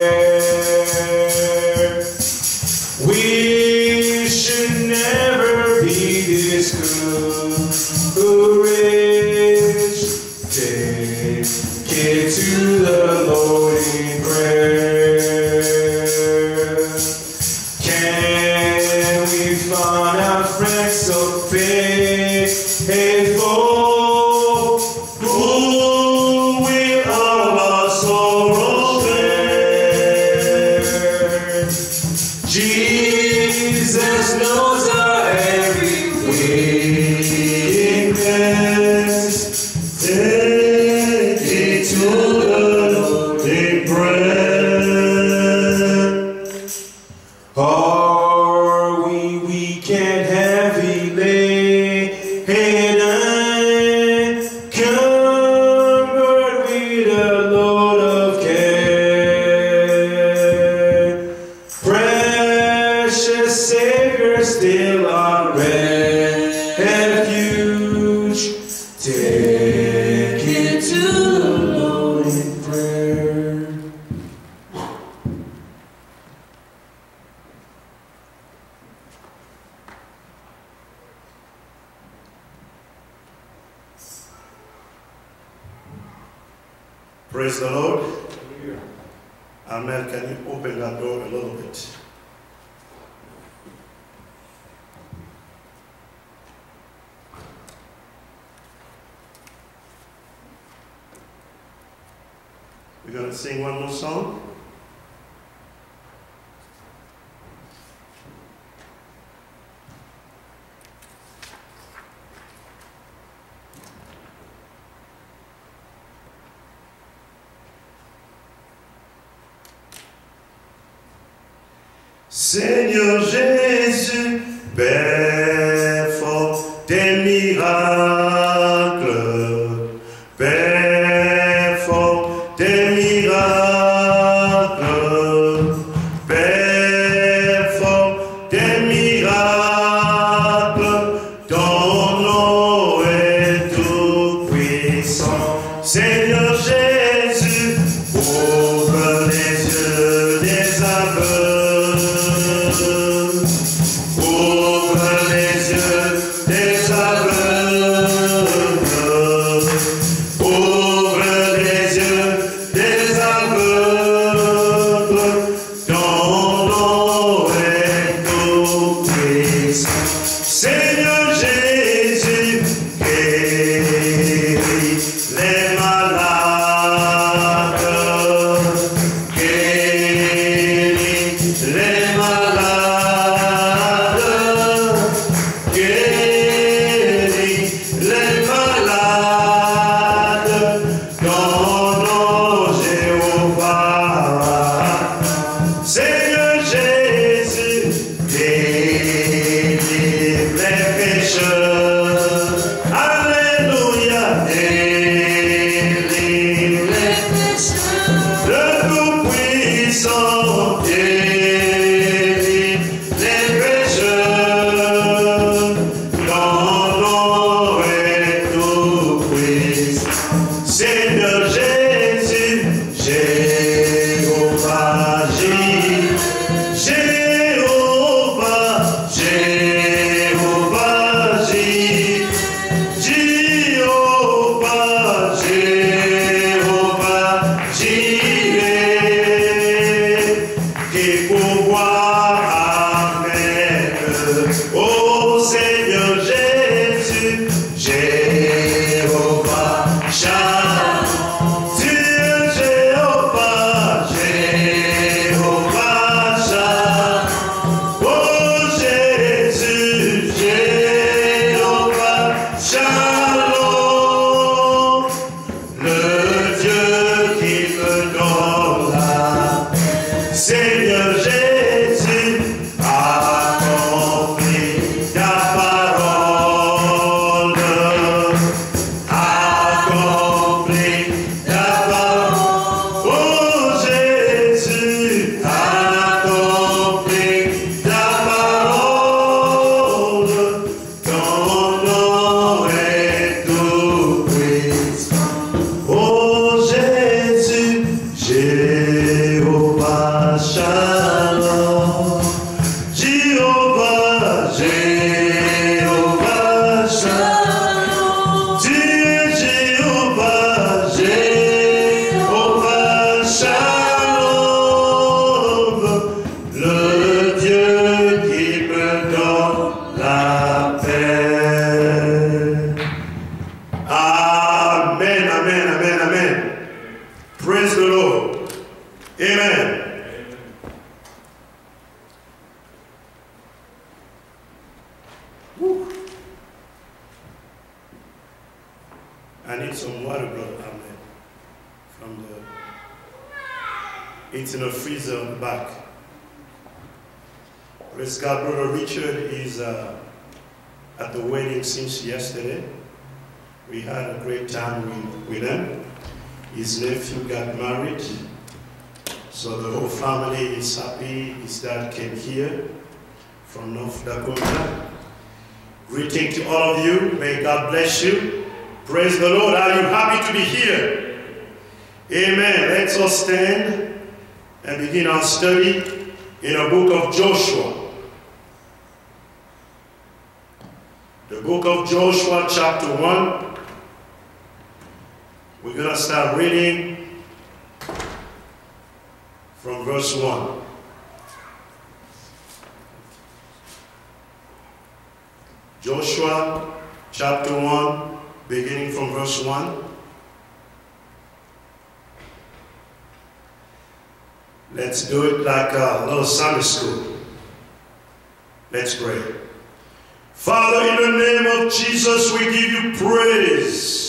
We should never be discouraged. Take it to the Lord in prayer. Can we find our friends so faithful? Jesus knows our every weakness. Take it to the Lord in prayer. Are we weak and heavy laden, covered with a load of care? Precious Savior, still our refuge. Take it to the Lord in prayer. Praise the Lord. Amen. Can you open that door a little bit? We're going to sing one more song. Seigneur Jésus, Père fort des miracles, Père fort des miracles, Père fort des miracles, ton nom est tout puissant. Seigneur Jésus, ouvre les yeux des aveugles. Ouvre les yeux des aveugles. Ouvre les yeux des aveugles. Ton nom est tout puissant. Seigneur Jésus, guéris les malades. Guéris les malades. Guéris les malades. Ton nom Jéhovah. Seigneur Jésus, délivre les pécheurs. Alléluia, délivre les pécheurs. Le Tout-Puissant, délivre les pécheurs. Ton nom est tout-puissant. Seigneur Jésus, Jéhovah, Jéhovah, Jéhovah, Jéhovah, Jéhovah, Jireh, qui pourvoit avec eux. Oh Seigneur Jésus, Jéhovah, Shalom. Dieu Jéhovah, Jéhovah, Shalom. Oh Jésus, Jéhovah, Shalom. Le Dieu qui me donne la paix. Seigneur Jésus, accomplis ta parole. Accomplis ta parole. Oh Jésus, accomplis ta parole. Ton nom est tout puissant. Oh Jésus, Jéhovah. Shalom. Jehovah, Jehovah Shalom. Jehovah, Jehovah Shalom. Le Dieu qui me donne la paix. Amen, amen, amen, amen. Praise the Lord. Amen. Woo. I need some water, brother. Amen. From it's in a freezer on the back. Praise God, Brother Richard is at the wedding since yesterday. We had a great time with him. His nephew got married. So the whole family is happy. His dad came here from North Dakota. Greeting to all of you. May God bless you. Praise the Lord. Are you happy to be here? Amen. Let's all stand and begin our study in the book of Joshua. The book of Joshua, chapter 1. We're going to start reading from verse 1. Joshua chapter 1, beginning from verse 1. Let's do it like a little Sunday school. Let's pray. Father, in the name of Jesus, we give you praise.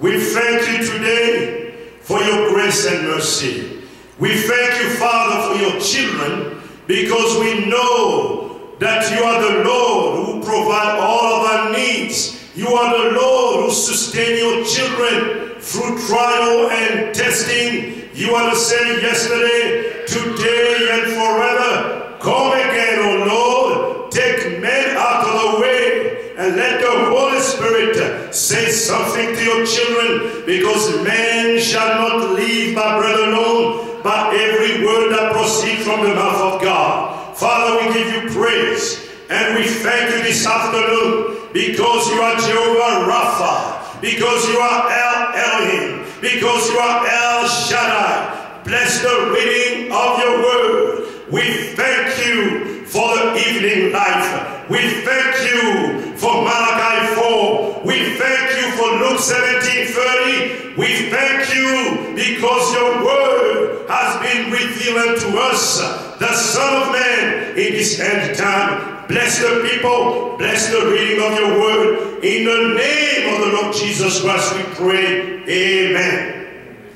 We thank you today for your grace and mercy. We thank you, Father, for your children, because we know that you are the Lord who provides all of our needs. You are the Lord who sustains your children through trial and testing. You are the same yesterday, today, and forever. Come again, O Lord. Take men out of the way and let the Holy Spirit say something to your children, because man shall not live by bread alone, but every word that proceeds from the mouth of God. Father, we give you praise and we thank you this afternoon, because you are Jehovah Rapha, because you are El Elohim, because you are El Shaddai. Bless the reading of your word. We thank you for the evening life. We thank you for Malachi 4. We thank you for Luke 17:30. We thank you because your word has been revealed unto us, the Son of Man, in this end time. Bless the people, bless the reading of your word. In the name of the Lord Jesus Christ we pray. Amen.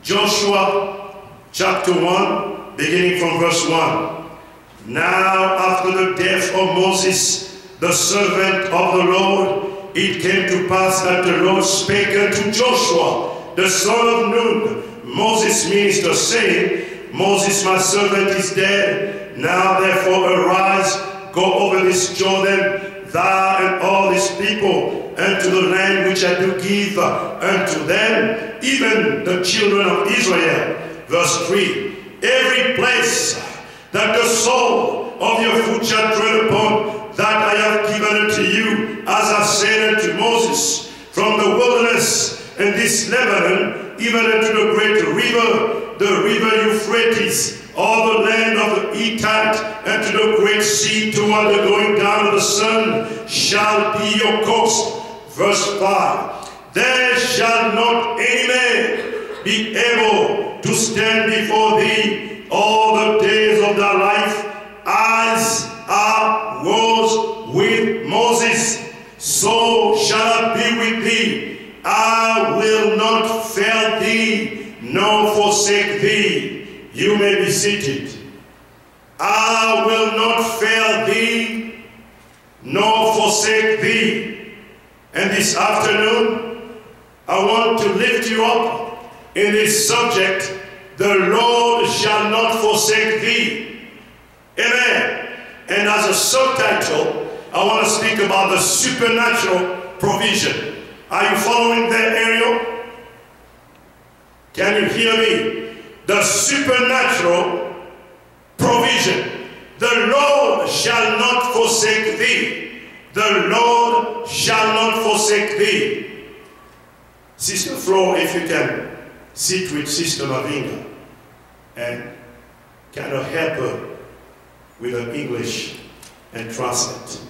Joshua chapter 1, beginning from verse 1. Now after the death of Moses, the servant of the Lord, it came to pass that the Lord spake unto Joshua, the son of Nun, Moses' minister, saying, Moses my servant is dead. Now therefore arise, go over this Jordan, thou and all this people, unto the land which I do give unto them, even the children of Israel. Verse 3. Every place that the sole of your foot shall tread upon, that I have given unto you, as I said unto Moses, from the wilderness and this Lebanon, even unto the great river, the river Euphrates, all the land of the Hittite, and to the great sea, toward the going down of the sun, shall be your coast. Verse 5. There shall not any man be able to stand before thee all the days of thy life, as I was with Moses, so shall I be with thee. I will not fail thee, nor forsake thee. You may be seated. I will not fail thee, nor forsake thee. And this afternoon, I want to lift you up in this subject, the Lord shall not forsake thee. Amen. And as a subtitle, I want to speak about the supernatural provision. Are you following that, Ariel? Can you hear me? the supernatural provision. The Lord shall not forsake thee. The Lord shall not forsake thee. Sister Flo, if you can sit with Sister Mavinga and kind of help her with her English and translate.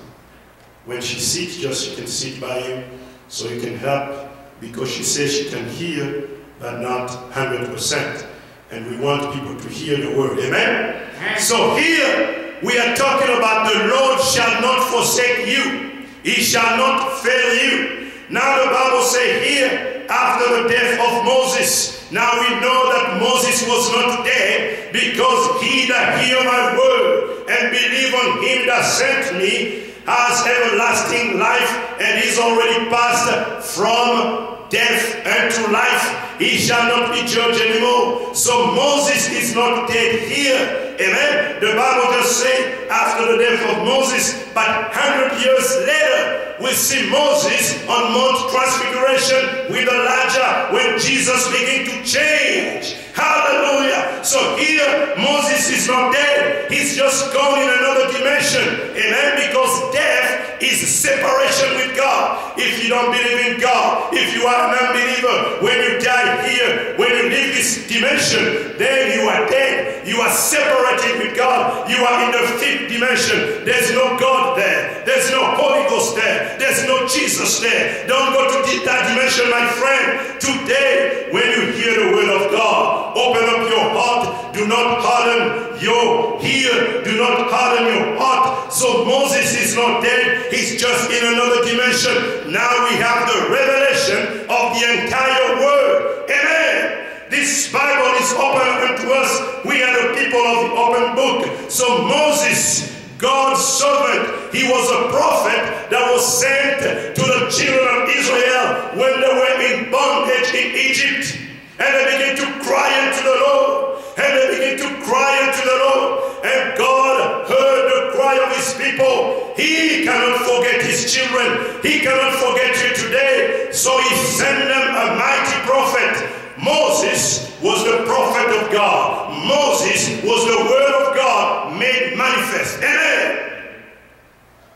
When she sits, just she can sit by you so you can help, because she says she can hear but not 100%. And we want people to hear the word. Amen? So here we are talking about the Lord shall not forsake you. He shall not fail you. Now the Bible says here, after the death of Moses, now we know that Moses was not dead, because he that hear my word and believe on him that sent me has everlasting life, and is already passed from death unto life. He shall not be judged anymore. So Moses is not dead here. Amen. The Bible just said after the death of Moses, but 100 years later, we see Moses on Mount Transfiguration with Elijah when Jesus began to change. Hallelujah. So here, Moses is not dead. He's just gone in another dimension. Amen. Because death is separation with God. If you don't believe in God, if you are an unbeliever, when you die here, when you leave this dimension, then you are dead. You are separated with God. You are in the fifth dimension. There's no God there. There's no Holy Ghost there. There's no Jesus there. Don't go to that dimension, my friend. Today, when you hear the word of God, open up your heart. Do not harden your ear. Do not harden your heart. So Moses is not dead. He's just in another dimension. Now we have the revelation of the entire word. Amen. This Bible is open unto us. We are the people of the open book. So Moses, God's servant, he was a prophet that was sent to the children of Israel when they were in bondage in Egypt. And they began to cry unto the Lord. And they began to cry unto the Lord. And God heard the cry of his people. He cannot forget his children. He cannot forget you today. So he sent them a mighty prophet. Moses was the prophet of God. Moses was the word of God made manifest. Amen.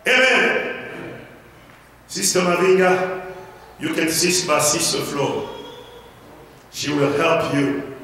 Amen. Sister Mavinga, you can sit by Sister Flo. She will help you.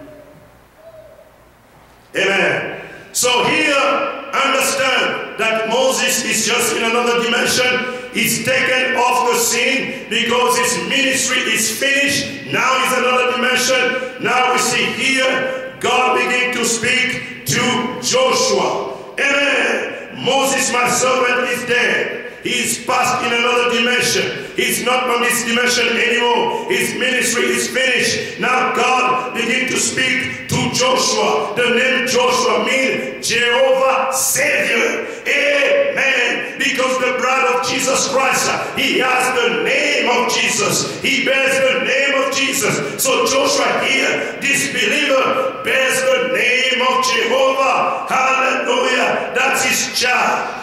Amen. So here, understand that Moses is just in another dimension. He's taken off the scene because his ministry is finished. Now he's another dimension. Now we see here, God began to speak to Joshua. Amen. Moses, my servant, is dead. He's passed in another dimension. He's not on this dimension anymore. His ministry is finished. Now God began to speak to Joshua. The name Joshua means Jehovah Savior. Amen. Because the blood of Jesus Christ, he has the name of Jesus. He bears the name of Jesus. So Joshua here, this believer, bears the name of Jehovah. Hallelujah. That's his child.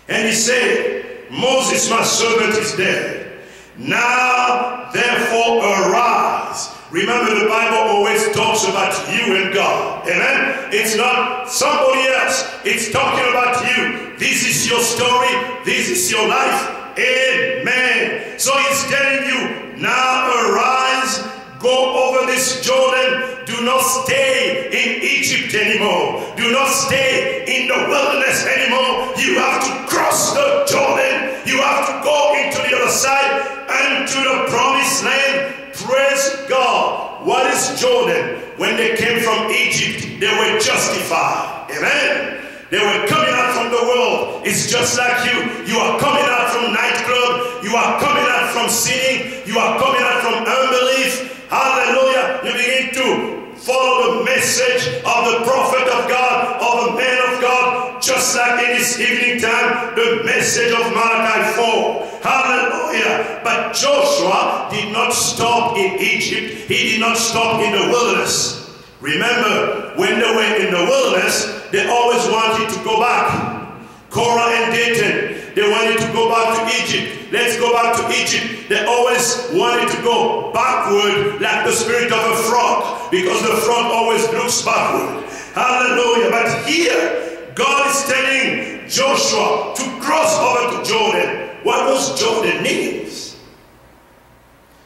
And he said, Moses, my servant, is dead. Now, therefore, arise. Remember, the Bible always talks about you and God. Amen? It's not somebody else. It's talking about you. This is your story. This is your life. Amen. So he's telling you, now arise. Go over this Jordan. Do not stay in Egypt anymore. Do not stay in the wilderness anymore. You have to cross the Jordan. You have to go into the other side and to the promised land. Praise God. What is Jordan? When they came from Egypt, they were justified. Amen. They were coming out from the world. It's just like you. You are coming out from nightclub. You are coming out from sinning. You are coming out from unbelief. Hallelujah. You begin to follow the message of the prophet of God, of the man of God, just like in this evening time, the message of Malachi 4. Hallelujah. But Joshua did not stop in Egypt. He did not stop in the wilderness. Remember, when they were in the wilderness, they always wanted to go back. Korah and Dathan, They wanted to go back to Egypt. Let's go back to Egypt. They always wanted to go backward like the spirit of a frog, because the frog always looks backward. Hallelujah. But here, God is telling Joshua to cross over to Jordan. What does Jordan means?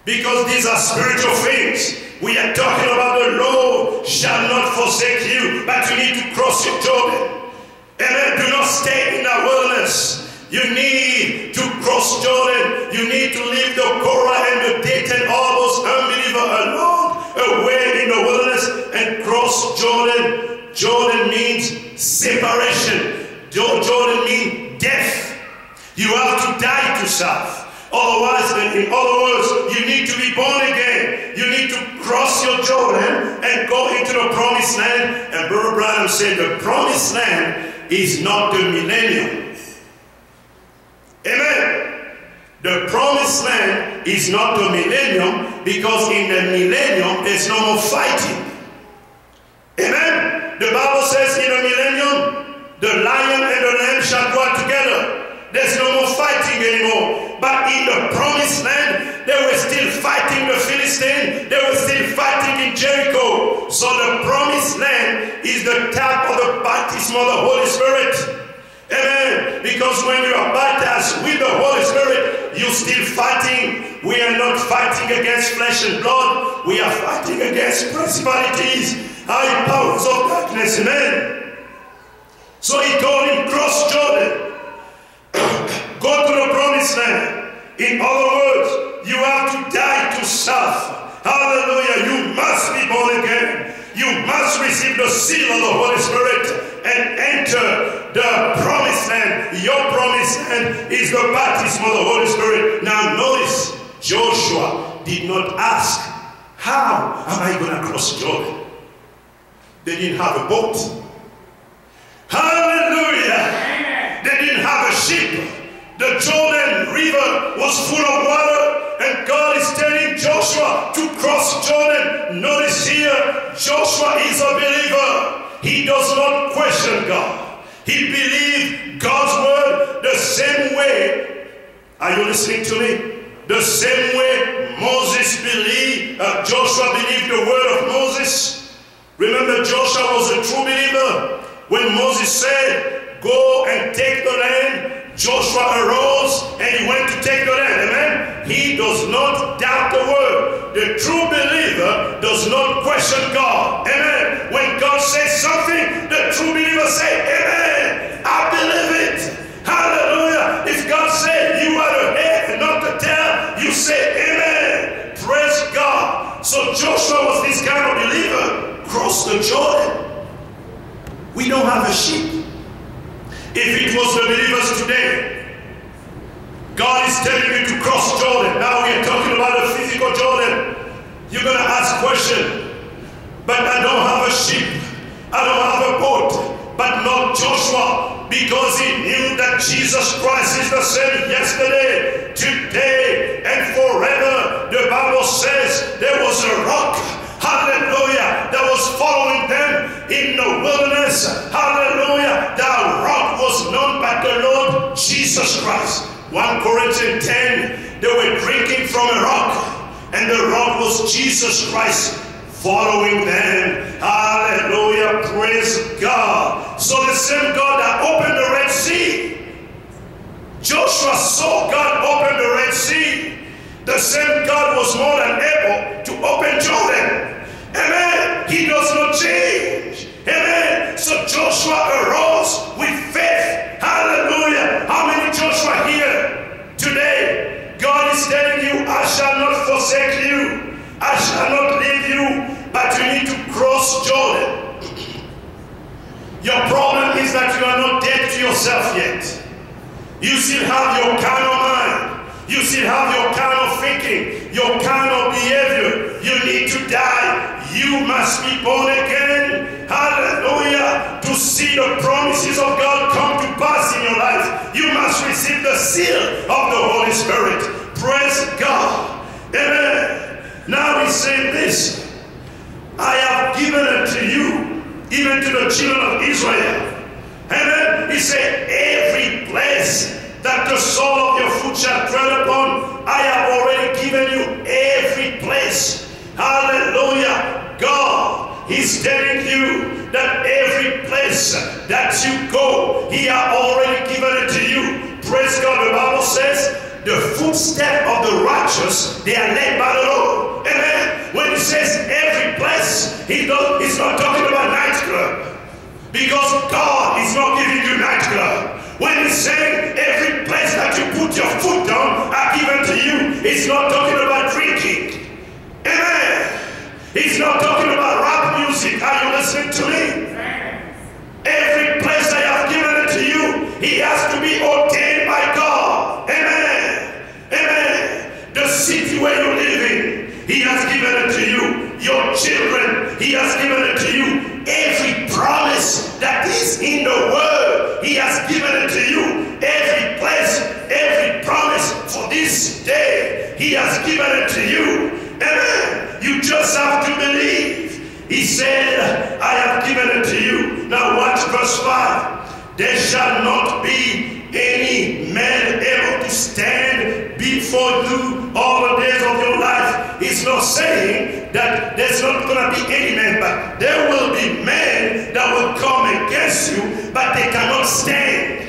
Because these are spiritual things. We are talking about the Lord shall not forsake you, but you need to cross your Jordan. Amen. Do not stay in the wilderness. You need to cross Jordan. You need to leave the Korah and the Dathan, all those unbelievers alone, away in the wilderness, and cross Jordan. Jordan means separation. Jordan means death. You have to die to self. Otherwise, in other words, you need to be born again. You need to cross your Jordan and go into the promised land. And Brother Branham said the promised land is not the millennium. Amen. The promised land is not the millennium, because in the millennium there's no more fighting. Amen. The Bible says in the millennium the lion and the lamb shall dwell together. There's no more fighting anymore. But in the promised land, they were still fighting the Philistines. They were still fighting in Jericho. So the promised land is the type of the baptism of the Holy Spirit. Amen. Because when you are baptized with the Holy Spirit, you're still fighting. We are not fighting against flesh and blood. We are fighting against principalities, high powers of darkness. Amen. So he told him, cross Jordan. Go to the promised land. In other words, you have to die to self. Hallelujah. You must be born again. You must receive the seal of the Holy Spirit and enter the promised land. Your promised land is the baptism of the Holy Spirit. Now notice, Joshua did not ask, how am I going to cross Jordan? They didn't have a boat. Hallelujah. They didn't have a ship. The Jordan River was full of water, and God is telling Joshua to cross Jordan. Notice here, Joshua is a believer. He does not question God. He believed God's word the same way. Are you listening to me? The same way Moses believed, Joshua believed the word of Moses. Remember, Joshua was a true believer. When Moses said, go and take the land, Joshua arose and he went to take the land. Amen. He does not doubt the word. The true believer does not question God. Amen. When God says something, the true believer says, amen. I believe it. Hallelujah. If God said you are the head and not the tail, you say amen. Praise God. So Joshua was this kind of believer. Cross the Jordan. We don't have a ship. If it was the believers today, God is telling you to cross Jordan. Now we are talking about a physical Jordan. You're going to ask questions. But I don't have a ship. I don't have a boat. But not Joshua, because he knew that Jesus Christ is the same yesterday, today, and forever. The Bible says there was a rock, hallelujah, that was following them in the wilderness. Hallelujah. That rock was known by the Lord Jesus Christ. 1 Corinthians 10, they were drinking from a rock, and the rock was Jesus Christ following them. Hallelujah. Praise God. So the same God that opened the Red Sea, Joshua saw God open the Red Sea. The same God was more than able to open Jordan. Amen. He does not change. Amen. So Joshua arose with faith. Hallelujah. How many Joshua here today? God is telling you, I shall not forsake you. I shall not leave you, but you need to cross Jordan. Your problem is that you are not dead to yourself yet. You still have your carnal mind. You still have your carnal thinking, your carnal behavior. You need to die. You must be born again. Hallelujah. To see the promises of God come to pass in your life, you must receive the seal of the Holy Spirit. Praise God. Amen. Now he's saying this, I have given it to you, even to the children of Israel. Amen. He said, every place that sole of your foot shall tread upon. I have already given you every place. Hallelujah. God is telling you that every place that you go, He has already given it to you. Praise God. The Bible says, the footsteps of the righteous, they are led by the Lord. Amen. When He says every place, He's not talking about nightclub. Because God is not giving you nightclub. When He's saying every place that you put your foot down are given to you, He's not talking about drinking. Amen. He's not talking about rap music. Are you listening to me? Every place I have given it to you, He has to be ordained by God. Amen. Amen. The city where you live in, He has given it to you. Your children, He has given it to you. Every promise that is in the Word, He has given it to you. Every place, every promise for this day, He has given it to you. Amen. You just have to believe. He said, I have given it to you. Now watch verse 5. There shall not be any man able to stand before you all the days of your life. He's not saying that there's not going to be any man, but there will be men that will come against you, but they cannot stand.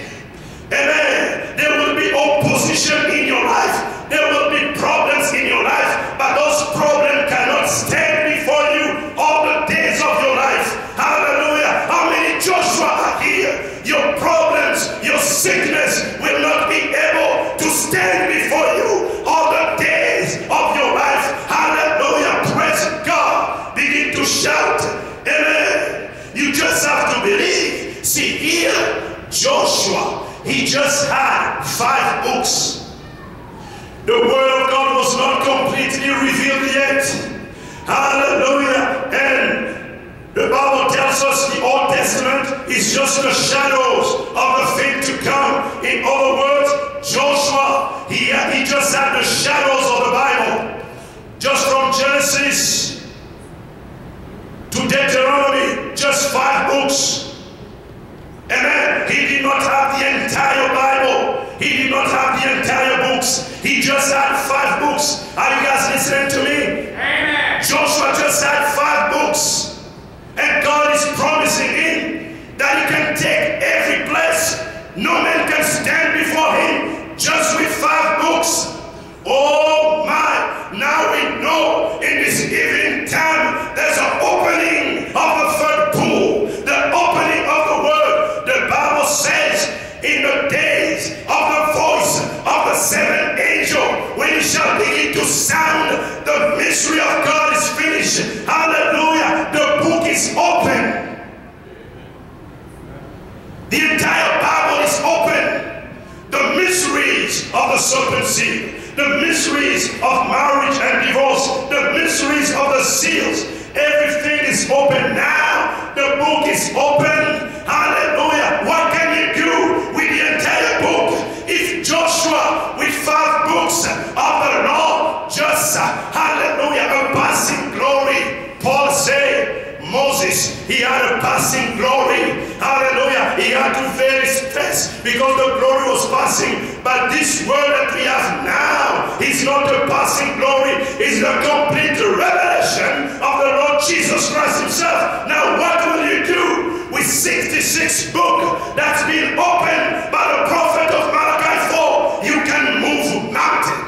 Amen. There will be opposition in your life. There will be problems in your life, but those problems cannot stand before you all the days of your life. Hallelujah. How many Joshua are here? Your problems, your sickness will not be able to stand before you all the days of your life. Hallelujah. Praise God. Begin to shout. Amen. You just have to believe. See here, Joshua, he just had 5 books. The word of God was not completely revealed yet. Hallelujah. And the Bible tells us the Old Testament is just the shadows of the thing to come. In other words, Joshua, he just had the shadows of the Bible. Just from Genesis to Deuteronomy, just 5 books. Amen. He did not have the entire Bible. He did not have the entire books. He just had 5 books. Are you guys listening to me? Amen. Joshua just had 5 books. And God is promising him that He can take every place. No man can stand before Him just with 5 books. Oh my. Now we know in this evening time there's an opening of the 3rd pool. The opening of the Word. The Bible says in the days of the voice of the 7th angel, when He shall begin to sound, the mystery of God is finished. Hallelujah. The book is open. The entire Bible is open. The mysteries of the serpent seed, the mysteries of marriage and divorce, the mysteries of the seals, everything is open now. The book is open. Hallelujah. What can you do with the entire book? If Joshua with 5 books of the law, just hallelujah, a passing glory. Paul said, Moses, he had a passing glory. Hallelujah. He had to veil his face because the glory was passing. But this word that we have now is not a passing glory. It's the complete revelation of the Lord Jesus Christ Himself. Now what will you do with 66 books that's been opened by the prophet of Malachi 4? You can move mountain.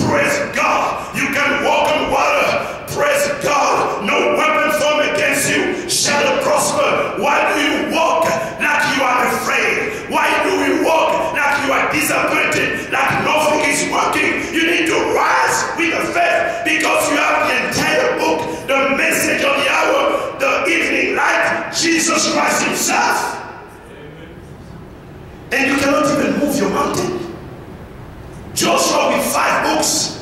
Praise God. You can walk on water. Praise God. No weapon formed against you shall prosper. Why do you walk like you are afraid? Why do you walk like you are disappointed, like nothing is working? You need to rise with the faith because you have the entire book, the message of the hour, the evening light, Jesus Christ Himself. And you cannot even move your mountain. Joshua with 5 books.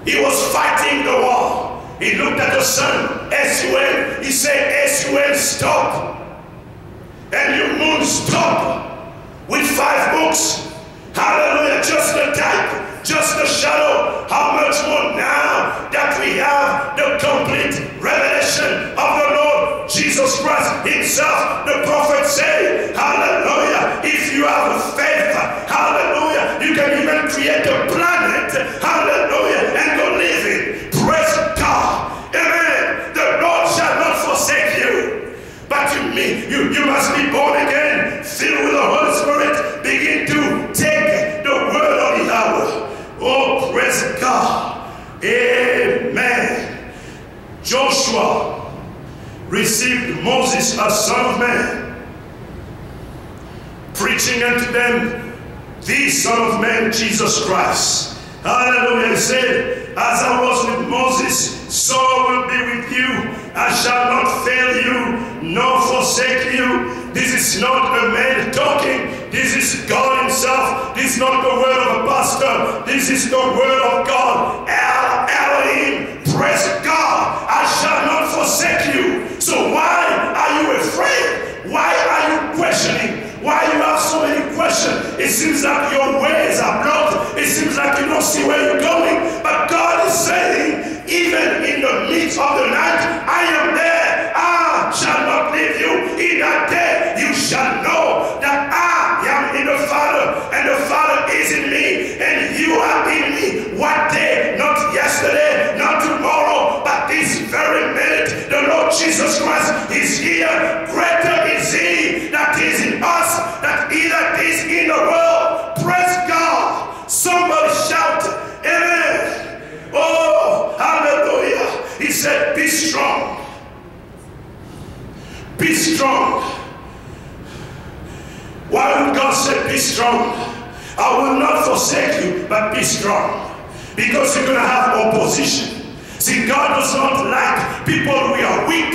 He was fighting the war. He looked at the sun, S-U-N. He said, S-U-N, stop. And your moon, stop. With 5 books. Hallelujah. Just the type, just the shadow. How much more now that we have the complete revelation of the Lord Jesus Christ Himself. The prophet said, hallelujah, if you have faith Joshua received Moses as Son of Man, preaching unto them the Son of Man, Jesus Christ. Hallelujah. He said, as I was with Moses, so I will be with you. I shall not fail you, nor forsake you. This is not a man talking. This is God himself. This is not the word of a pastor. This is the word of God. Elohim, praise God. I shall not forsake you. So why are you afraid? Why are you questioning? Why you have so many questions? It seems like your ways are blocked. It seems like you don't see where you're going. But God is saying, even in the midst of the night, I am there. I shall not leave you. In that day, you shall know that I am in the Father, and the Father is in me, and you are in me. What day? Not yesterday, not tomorrow, but this very minute. The Lord Jesus Christ is here. Greater is He that is in us that he that is in the world. Praise God. Somebody shout amen. Oh, hallelujah. He said, be strong. Be strong. Why would God say be strong? I will not forsake you, but be strong. Because you're going to have opposition. See, God does not like people who are weak.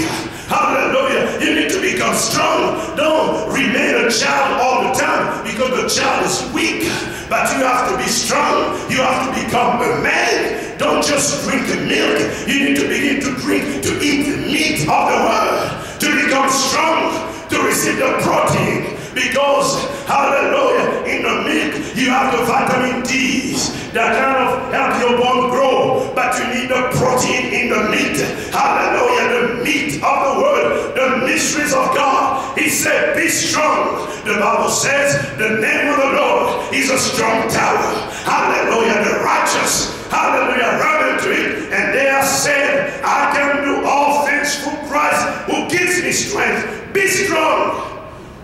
Hallelujah. You need to become strong. Don't remain a child all the time because the child is weak. But you have to be strong. You have to become a man. Don't just drink the milk. You need to begin to eat the meat of the word. To become strong. To receive the protein. Because, hallelujah, in the milk you have the vitamin D that kind of help your bone grow, but you need the protein in the meat. Hallelujah, the meat of the word, the mysteries of God. He said, be strong. The Bible says the name of the Lord is a strong tower. Hallelujah, the righteous, hallelujah, run into it, and they are said, I can do all things through Christ who gives me strength. Be strong.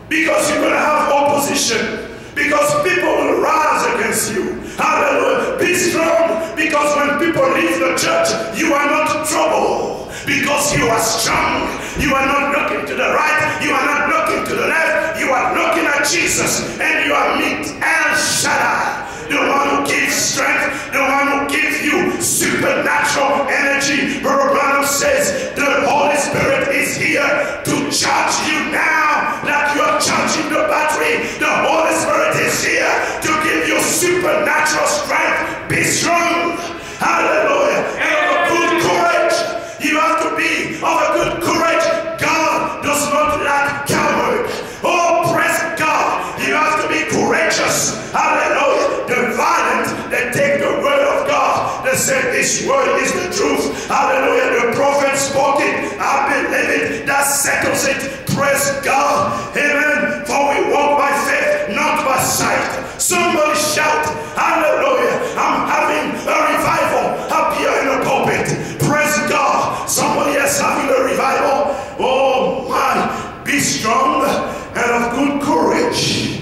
Because you're going to have opposition. Because people will rise against you. Hallelujah. Be strong. Because when people leave the church, you are not in trouble. Because you are strong. You are not looking to the right. You are not looking to the left. You are looking at Jesus. And you are meet El Shaddai. The one who gives strength. The one who gives you supernatural energy. Brother Branham says the Holy Spirit is here to charge you now. Like you are charging the battery. The Holy Spirit is here to give you supernatural strength. Be strong. Hallelujah. And of a good courage. You have to be of a good courage. God does not like coward. Oh, praise God. You have to be courageous. Hallelujah. The violent, they take the word of God. They say this word is the truth. Hallelujah. The prophet spoke it. I believe it. That settles it. Praise God. Amen. For we walk by faith, not by sight. Somebody shout, hallelujah. I'm having a revival up here in the pulpit. Praise God. Somebody else having a revival. Oh my. Be strong and of good courage.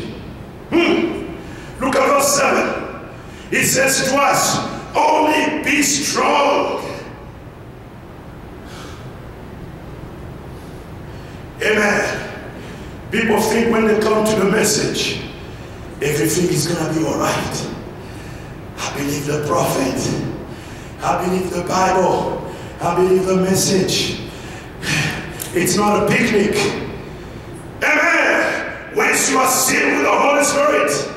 Look at verse 7. It says to us, only be strong. Amen. People think when they come to the message, everything is going to be all right. I believe the prophet. I believe the Bible. I believe the message. It's not a picnic. Amen. Once you are sealed with the Holy Spirit,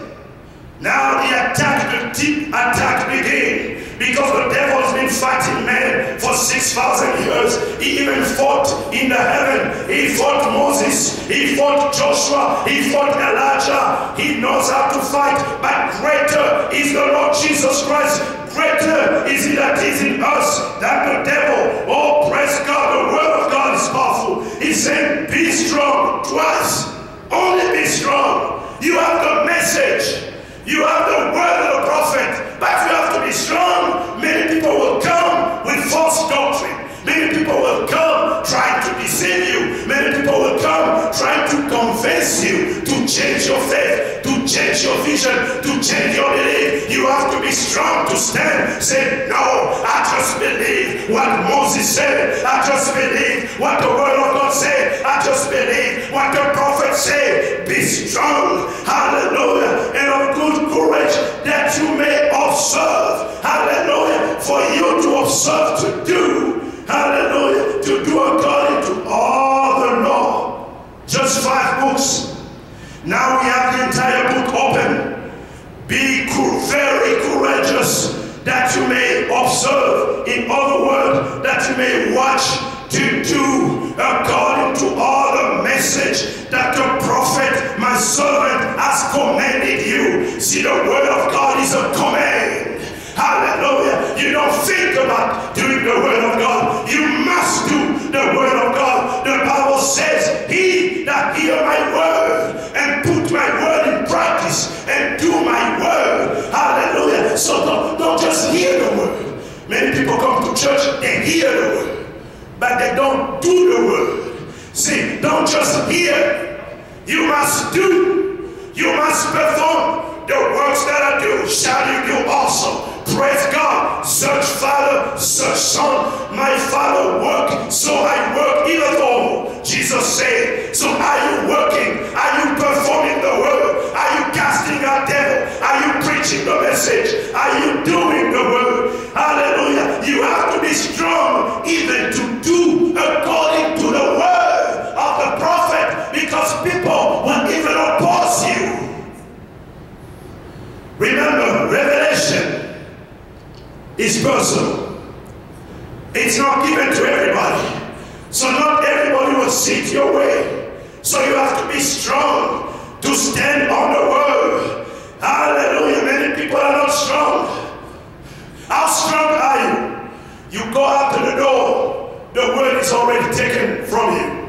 now the deep attack begins. Because the devil has been fighting men for 6,000 years. He even fought in the heaven. He fought Moses. He fought Joshua. He fought Elijah. He knows how to fight. But greater is the Lord Jesus Christ. Greater is He that is in us than the devil. Oh, praise God. The word of God is powerful. He said, be strong. Twice. Only be strong. You have the message. You have the word of the prophet. But you have to be strong. Many people will come with false doctrine. Many people will come trying to deceive you. Many people will come trying to convince you to change your faith, to change your vision, to change your belief. You have to be strong to stand. Say, no, I just believe what Moses said. I just believe what the word of God said. I just believe what the prophet said. Be strong, hallelujah, and of good courage, that you may observe, hallelujah, for you to observe to do, hallelujah, to do according to all the law. Just 5 books. Now we have the entire book open. Be very courageous, that you may observe, in other words, that you may watch to do according to all the message that the prophet, my servant, has commanded you. See, the word of God is a command. Hallelujah. You don't think about doing the word of God. You must do the word of God. The Bible says, he that hear my word and put my word in practice and do my word. Hallelujah. So don't just hear the word. Many people come to church, they hear the word, but they don't do the word. See, don't just hear. You must do. You must perform. The works that I do shall you do also. Praise God. Such Father, such Son, my Father work, so I work even though. Jesus said, so are you working? Are you performing the word? Are you casting out devil? Are you preaching the message? Are you doing the word? Hallelujah. You have to be strong even to do according to the word of the prophet, because people will even oppose you. Remember, revelation is personal. It's not given to everybody. So not everybody will see it your way. So you have to be strong to stand on the word. Hallelujah. Many people are not strong. How strong are you? You go out to the door, the word is already taken from you.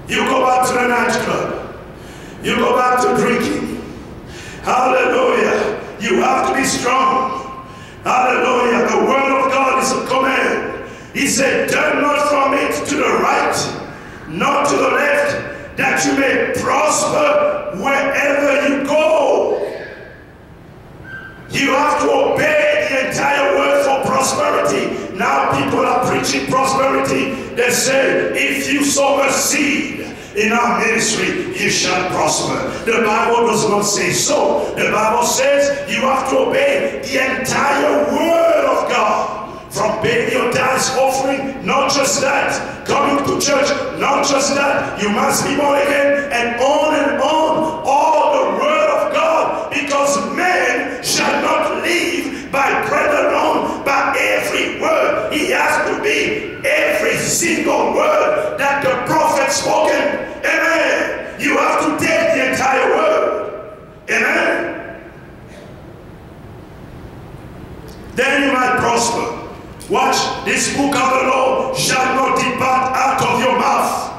You go back to the nightclub. You go back to drinking. Hallelujah. You have to be strong. Hallelujah. The word of God is a command. He said, turn not from it to the right, nor to the left, that you may prosper wherever you go. You have to obey the entire word for prosperity. Now people are preaching prosperity. They say, if you sow a seed in our ministry, you shall prosper. The Bible does not say so. The Bible says you have to obey the entire word of God. From paying your tithes offering, not just that. Coming to church, not just that. You must be born again, and on all the word of God. Because man shall not live by bread alone, by every word. He has to be every single word that the prophet spoken. Amen. You have to take the entire word. Amen. Then you might prosper. Watch, this book of the law shall not depart out of your mouth.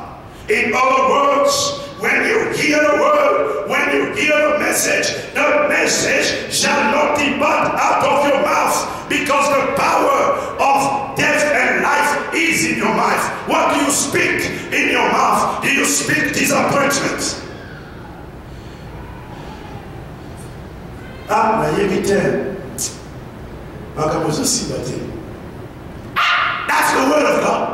In other words, when you hear the word, when you hear the message shall not depart out of your mouth, because the power of death and life is in your mouth. What do you speak in your mouth? Do you speak disappointment? That's the word of God.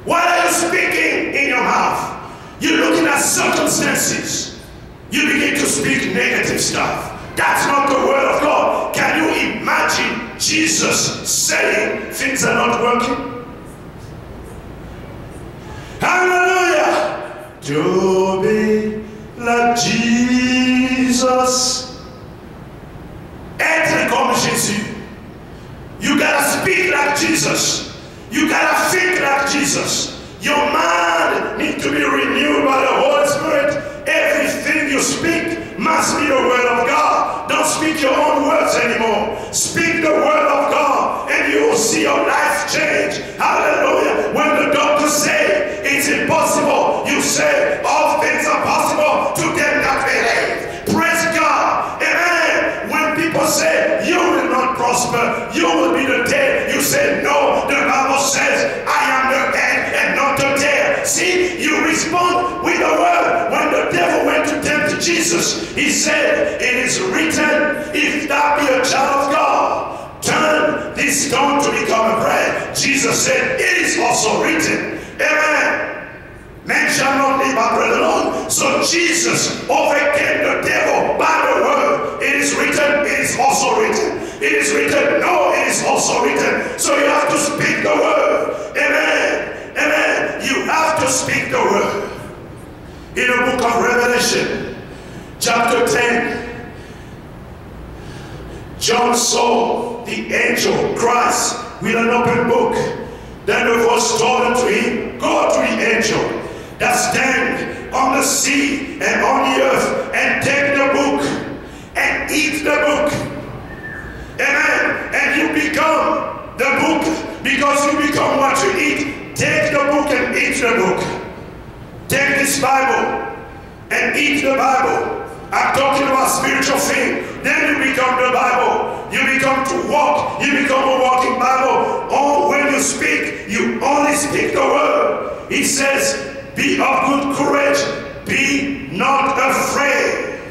What are you speaking in your mouth? You're looking at circumstances. You begin to speak negative stuff. That's not the word of God. Can you imagine Jesus saying things are not working? Hallelujah! To be like Jesus. Être comme Jésus. You gotta speak like Jesus. You gotta think like Jesus. Your mind needs to be renewed by the Holy Spirit. Everything you speak must be the word of God. Don't speak your own words anymore. Speak the word of God, and you will see your life change. Hallelujah. When the doctors say it's impossible, you say all things are possible to them that believe. Praise God. Amen. When people say you will not prosper, you will be the tail, you say no. The Bible says I am the head and not the tail. See, you respond with the word. When the devil went to tempt Jesus, Jesus. He said, it is written, if thou be a child of God, turn this stone to become a bread. Jesus said, it is also written. Amen. Man shall not live by bread alone. So Jesus overcame the devil by the word. It is written, it is also written. It is written, no, it is also written. So you have to speak the word. Amen. Amen. You have to speak the word. In the book of Revelation, chapter 10, John saw the angel Christ with an open book. Then the voice told unto him, go to the angel that stand on the sea and on the earth, and take the book and eat the book. Amen. And you become the book, because you become what you eat. Take the book and eat the book. Take this Bible and eat the Bible. I'm talking about spiritual thing. Then you become the Bible. You become to walk. You become a walking Bible. Oh, when you speak, you only speak the word. He says, be of good courage. Be not afraid.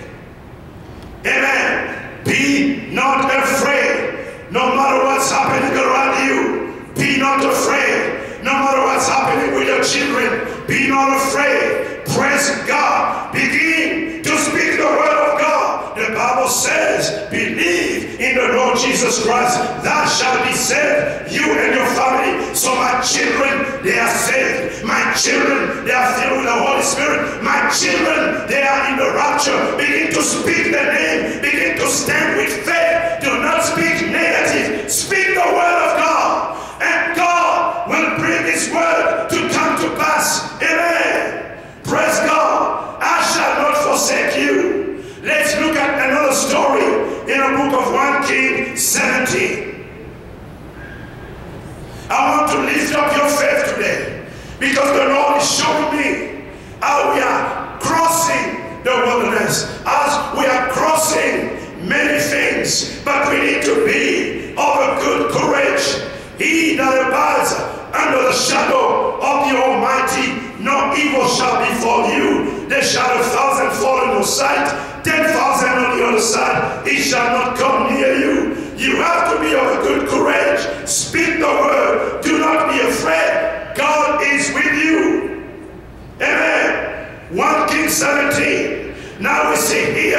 Amen. Be not afraid. No matter what's happening around you, be not afraid. No matter what's happening with your children, be not afraid. Praise God. Begin to speak the word of God. The Bible says, believe in the Lord Jesus Christ, thou shalt be saved, you and your family. So my children, they are saved. My children, they are filled with the Holy Spirit. My children, they are in the rapture. Begin to speak the name. Begin to stand with faith. Do not speak negative. Speak the word of God. And God will bring his word to come to pass. Amen. Praise God. I shall not forsake you. Let's look at another story in the book of 1 Kings 17. I want to lift up your faith today, because the Lord is showing me how we are crossing the wilderness, as we are crossing many things, but we need to be of a good courage. He that abides under the shadow of the Almighty, no evil shall befall you. There shall 1,000 fall on your side, 10,000 on the other side. It shall not come near you. You have to be of a good courage. Speak the word. Do not be afraid. God is with you. Amen. 1 Kings 17. Now we see here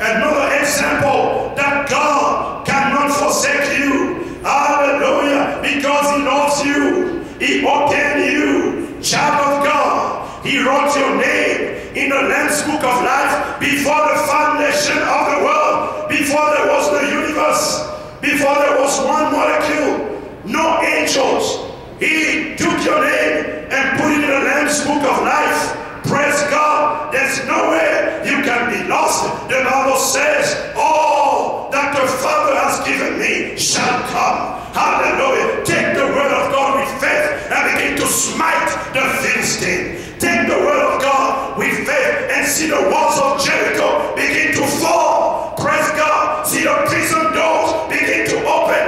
another example that God cannot forsake you. Hallelujah. Because he loves you. He ordained you, child of God. He wrote your name in the Lamb's Book of Life before the foundation of the world, before there was the universe, before there was one molecule, no angels. He took your name and put it in the Lamb's Book of Life. Praise God. There's no way you can be lost. The Bible says, all that the Father has given me shall come. Hallelujah. Take the word of God with faith and begin to smite the Philistine. Take the word of God with faith and see the walls of Jericho begin to fall. Praise God. See the prison doors begin to open.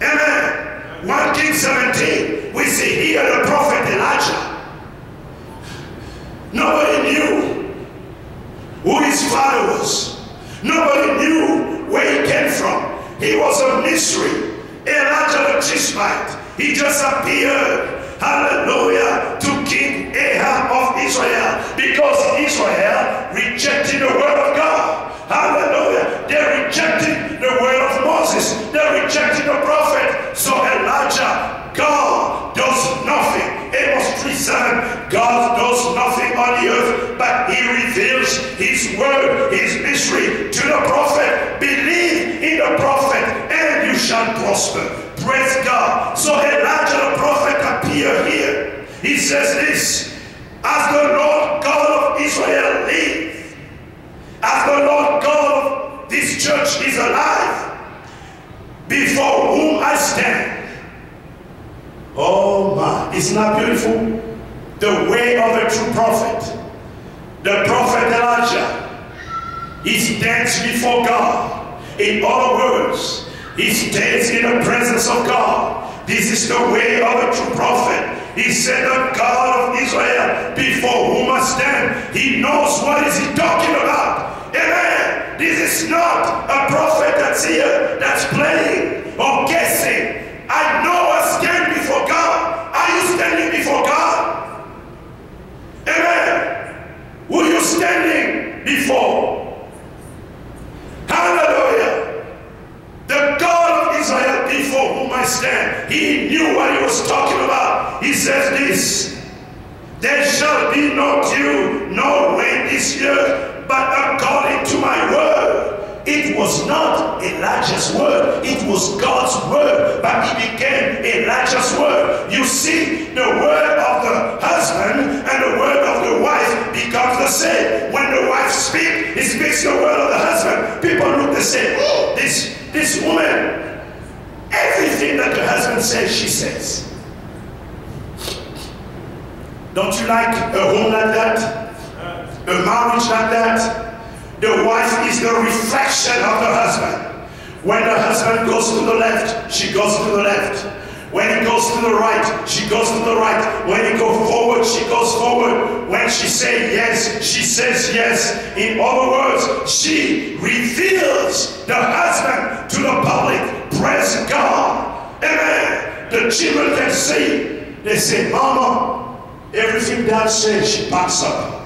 Amen. 1 Kings 17. We see here the prophet Elijah. Nobody knew who his father was. Nobody knew where he came from. He was a mystery. Elijah the Tishbite. He just appeared, hallelujah, to King Ahab of Israel, because Israel rejected the word of God. Hallelujah. They rejected the word of Moses. They rejected the prophet. So Elijah, God does nothing. Amos 3:7, God does nothing on the earth, but he reveals his word, his mystery to the prophet. Believe in the prophet and you shall prosper. Praise God. So Elijah the prophet appeared here. He says this, as the Lord God of Israel lives, as the Lord God of this church is alive, before whom I stand. Oh my, isn't that beautiful? The way of a true prophet. The prophet Elijah, he stands before God. In other words, he stands in the presence of God. This is the way of a true prophet. He said, the God of Israel, before whom I stand. He knows what is he talking is not a prophet that's here, that's playing or guessing. I know I stand before God. Are you standing before God? Amen. Who are you standing before? Hallelujah. The God of Israel before whom I stand. He knew what he was talking about. He says this: there shall be no dew, no rain this year, but according to my word. It was not Elijah's word, it was God's word, but it became Elijah's word. You see, the word of the husband and the word of the wife becomes the same. When the wife speaks, it speaks the word of the husband. People look and say, oh, this woman, everything that the husband says, she says. Don't you like a home like that? A marriage like that? The wife is the reflection of the husband. When the husband goes to the left, she goes to the left. When he goes to the right, she goes to the right. When he goes forward, she goes forward. When she says yes, she says yes. In other words, she reveals the husband to the public. Praise God. Amen. The children can see. They say, Mama, everything Dad says, she backs up.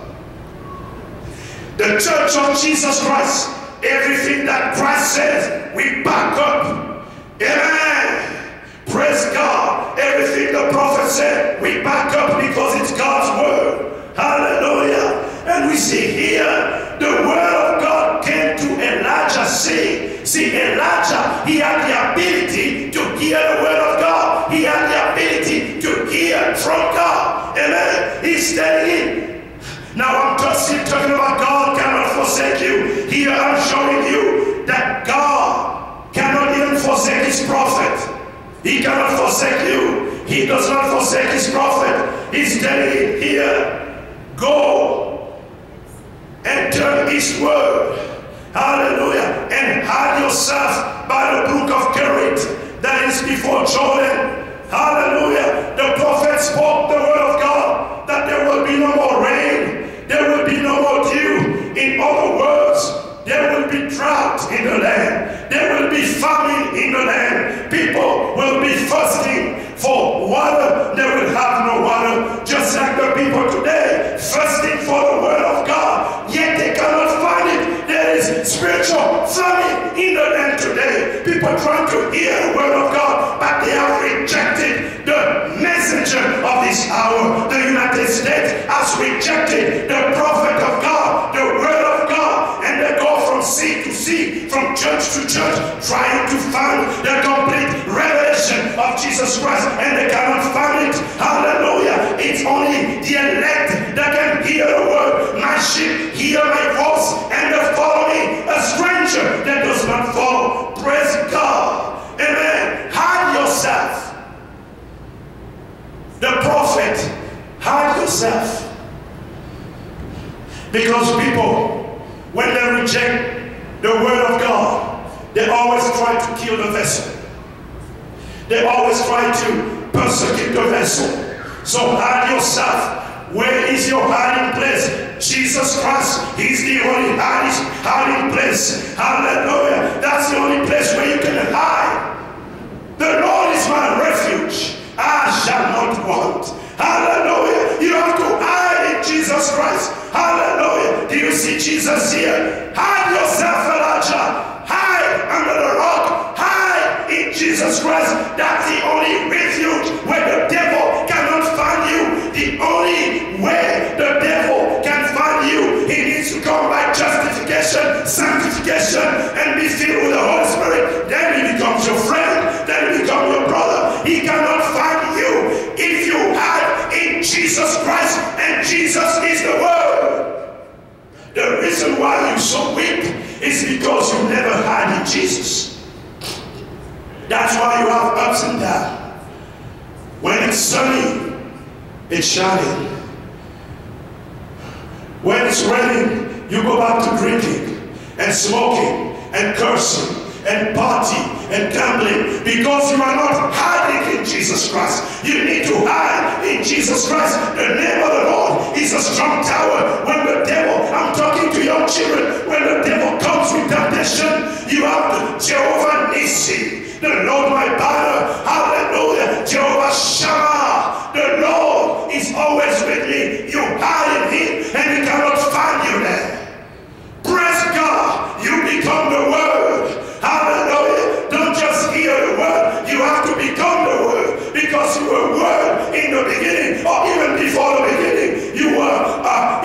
The Church of Jesus Christ, everything that Christ says, we back up. Amen. Praise God. Everything the prophet said, we back up because it's God's word. Hallelujah. And we see here, the word of God came to Elijah saying, see, Elijah, he had the ability to hear the word of God. He had the ability to hear from God. Amen. He's standing in. Now I'm just talking about God cannot forsake you. Here I'm showing you that God cannot even forsake his prophet. He cannot forsake you. He does not forsake his prophet. He's telling it here. Go and turn eastward. Hallelujah. And hide yourself by the brook of Kerit that is before Jordan. Hallelujah. The prophet spoke the word of God that there will be no more rain. There will be no more dew. In other words, there will be drought in the land. There will be famine in the land. People will be thirsting for water. They will have no water. Just like the people today, thirsting for the word of God. Yet they cannot find it. There is spiritual famine in the land today. People trying to hear the word of God, but they have rejected the messenger of this hour. The United States has rejected the prophet of God, the word of God, and they go from sea to sea, from church to church, trying to find the complete revelation of Jesus Christ, and they cannot find it. Hallelujah. It's only the elect that can hear the word. My sheep hear my voice, and they follow me. A stranger that does not follow. Praise God. Amen. Hide yourself. The prophet, hide yourself. Because people, when they reject the word of God, they always try to kill the vessel. They always try to persecute the vessel. So hide yourself. Where is your hiding place? Jesus Christ, he's the only hiding place. Hallelujah. That's the only place where you can hide. The Lord is my refuge. I shall not want. Hallelujah. You have to hide in Jesus Christ. Hallelujah. Do you see Jesus here? Hide yourself, Elijah. Hide under the rock. Hide in Jesus Christ. That's the only refuge where the devil cannot find you. The only way the devil can find you, he needs to come by justification, sanctification, and be filled with the Holy Spirit. Then he becomes your friend. Then he becomes your brother. He cannot find you if you hide in Jesus Christ, and Jesus is the Word. The reason why you're so weak is because you never hide in Jesus. That's why you have ups and downs. When it's sunny, it's shining. When it's raining, you go back to drinking and smoking and cursing and party and gambling because you are not hiding in Jesus Christ. You need to hide in Jesus Christ. The name of the Lord is a strong tower. When the devil, I'm talking to young children, when the devil comes with temptation, always with me. You hide in him and he cannot find you there. Praise God. You become the word. Hallelujah. Don't just hear the word. You have to become the word, because you were word in the beginning, or even before the beginning. You were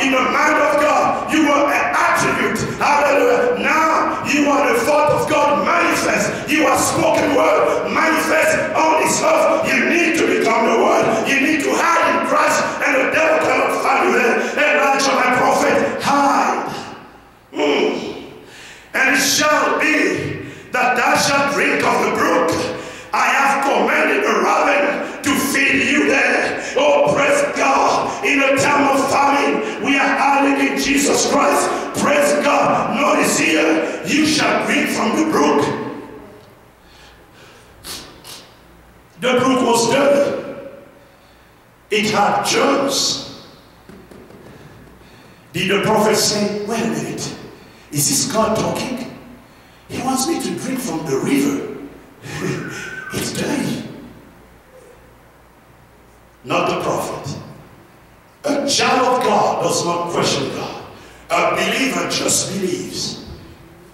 in the mind of God. You were an attribute. Hallelujah. Now you are the thought of God manifest. You are spoken word manifest on this earth. You need to become the word. You need to hide in Christ, and the devil cannot find you there. Elijah, my prophet, hide. And it shall be that thou shalt drink of the brook. I have commanded the raven to feed you there. Oh, praise God. In a time of famine, we are hiding in Jesus Christ. Praise God. Notice here, you shall drink from the brook. The brook was dirty. It had germs. Did the prophet say, wait a minute, is this God talking? He wants me to drink from the river. It's dirty. Not the prophet. A child of God does not question God. A believer just believes.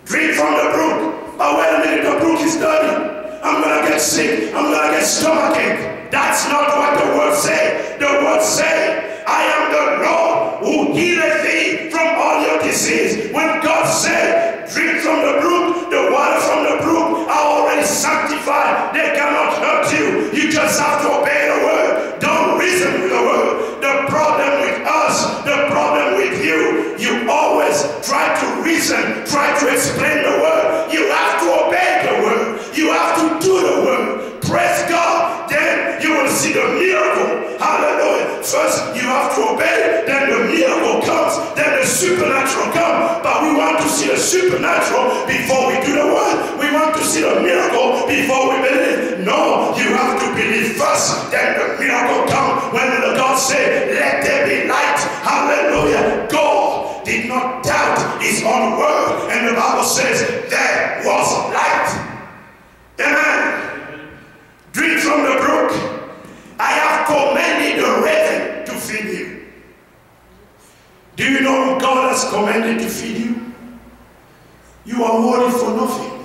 Drink from the brook. But wait a minute, the brook is dirty. I'm going to get sick. I'm going to get stomachache. That's not what the word say. The word say, I am the Lord who healeth thee from all your disease. When God said, drink from the brook, the water from the brook are already sanctified. They cannot hurt you. You just have to obey the word. Don't reason with the word. The problem with us, the problem with you, you always try to reason, try to explain the word. You have to obey the word. You have to do the word. Praise God. Then you will see the miracle. Hallelujah. First you have to obey, then the miracle comes, then the supernatural comes. But we want to see the supernatural before we do the word. We want to see the miracle before we believe. No, you have to believe first, then the miracle comes. When the God said, let there be light. Hallelujah. God did not doubt his own word. And the Bible says, there was light. Amen. Drink from the brook. I have commanded the raven to feed you. Do you know God has commanded to feed you? You are worried for nothing.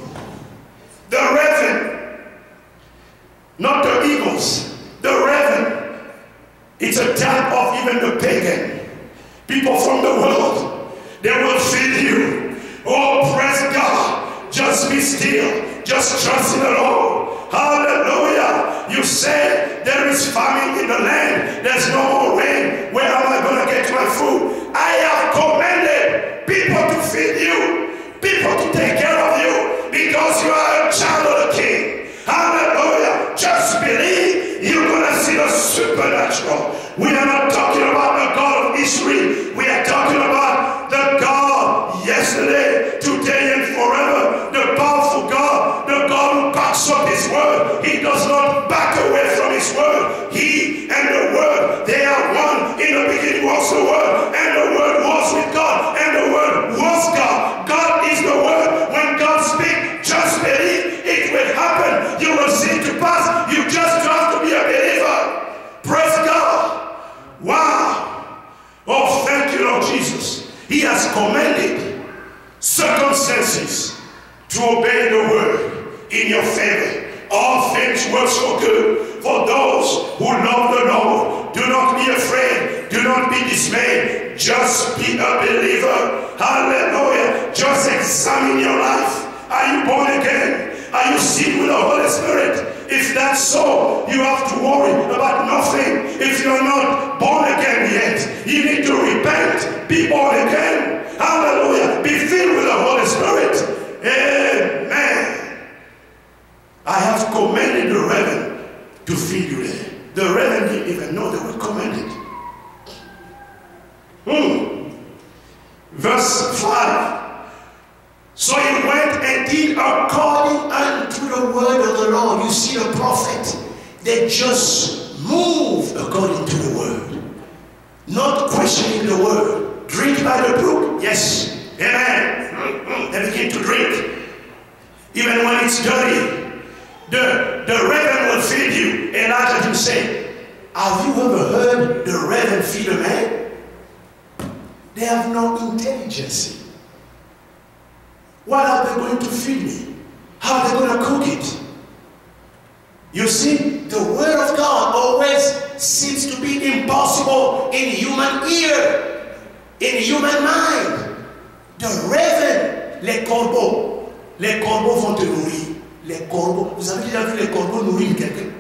The raven, not the eagles, the raven. It's a type of even the pagan. People from the world, they will feed you. Oh, praise God. Just be still. Just trust in the Lord. Hallelujah. You say there is famine in the land. There's no more rain. Where am I going to get my food? I have commanded people to feed you. People to take care of you. Because you are a child of the King. Hallelujah. Just believe. You're going to see the supernatural. We are not talking about the God of history. We are talking about the God yesterday, today, and forever. The powerful God. The God who backs up his word. He does not back away from his word. He and the word, they are one. In the beginning was the word, and the word was with God, and the word was God. God is the word. When God speaks, just believe it will happen. You will see it to pass. You just have to be a believer. Praise God. Wow. Oh, thank you, Lord Jesus. He has commanded circumstances to obey the word in your favor. All things work for good for those who love the Lord. Do not be afraid. Do not be dismayed. Just be a believer. Hallelujah. Just examine your life. Are you born again? Are you sealed with the Holy Spirit? If that's so, you have to worry about nothing. If you're not born again yet, you need to repent. Be born again. Hallelujah. Be filled with the Holy Spirit. Amen. I have commanded the raven to feed you there. The raven didn't even know they were commanded. Verse 5. So he went and did according unto the word of the Lord. You see the prophet, they just move according to the word. Not questioning the word. Drink by the brook. Yes. Amen. They begin to drink. Even when it's dirty. The raven will feed you. Elijah will say, have Have you ever heard the raven feed a man? They have no intelligence. What are they going to feed me? How are they going to cook it? You see, the word of God always seems to be impossible in human ear, in human mind. The raven, les corbeaux vont te nourrir. Les corbeaux, vous avez déjà vu les corbeaux nourrir quelqu'un?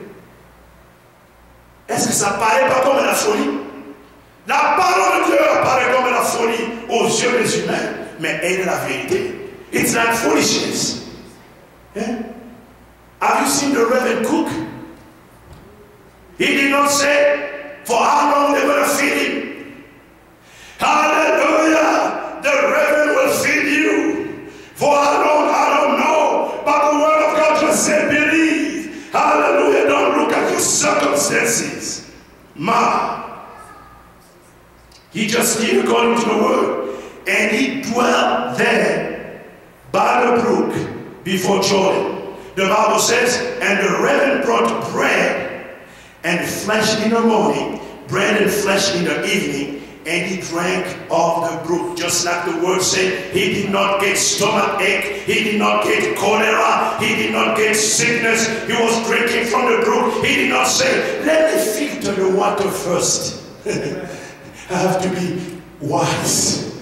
Est-ce que ça paraît pas comme la folie? La parole de Dieu apparaît comme la folie aux yeux des humains, mais elle est la vérité. It's like foolishness. Eh? Have you seen the raven cook? He did not say for how long they're going to feed him. Hallelujah! The raven will feed you. For how long, I don't know. But the word of God just said, believe. Hallelujah! Don't look at your circumstances. He just did according to the word. And he dwelt there by the brook before Jordan. The Bible says, and the raven brought bread and flesh in the morning, bread and flesh in the evening, and he drank of the brook. Just like the word said, he did not get stomach ache, he did not get cholera, he did not get sickness. He was drinking from the brook. He did not say, let me filter the water first. I have to be wise.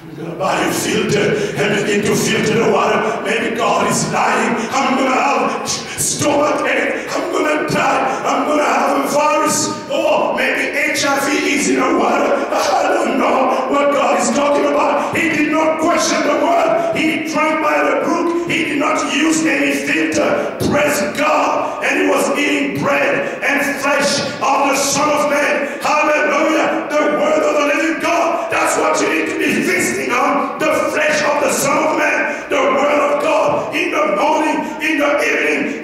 I'm going to buy a filter and begin to filter the water. Maybe God is lying. I'm going to have stomach ache. I'm going to die. I'm going to have a virus. Oh, maybe HIV is in the water. I don't know what God is talking about. He did not question the word. He drank by the brook. He did not use any filter. Praise God. And he was eating bread and flesh of the Son of Man. Hallelujah. The word of the living God. That's what you need to be feasting on. The flesh of the Son of Man. The word of God. In the morning, in the evening,